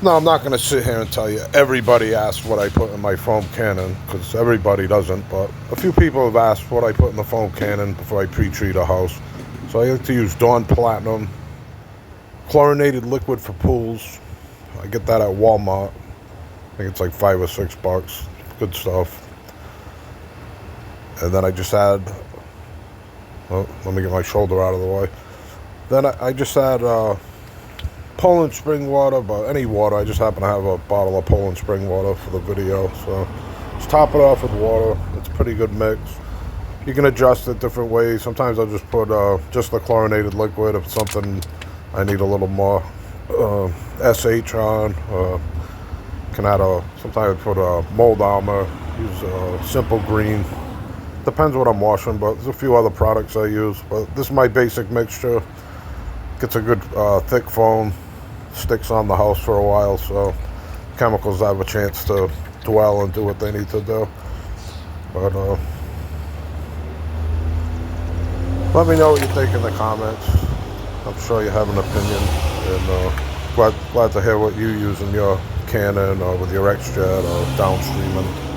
No, I'm not going to sit here and tell you everybody asks what I put in my foam cannon, because everybody doesn't, but a few people have asked what I put in the foam cannon before I pre-treat a house. So I like to use Dawn Platinum, chlorinated liquid for pools. I get that at Walmart. I think it's like $5 or $6. Good stuff. And then I just add, oh, let me get my shoulder out of the way. Then I just add Poland spring water, but any water. I just happen to have a bottle of Poland spring water for the video. So just top it off with water. It's a pretty good mix. You can adjust it different ways. Sometimes I'll just put just the chlorinated liquid if it's something I need a little more SH on. Can add sometimes I put a mold armor, use simple green. Depends what I'm washing, but there's a few other products I use. But this is my basic mixture. Gets a good thick foam, sticks on the house for a while, so chemicals have a chance to dwell and do what they need to do. But let me know what you think in the comments. I'm sure you have an opinion, and glad to hear what you use in your cannon or with your X-Jet or downstreaming.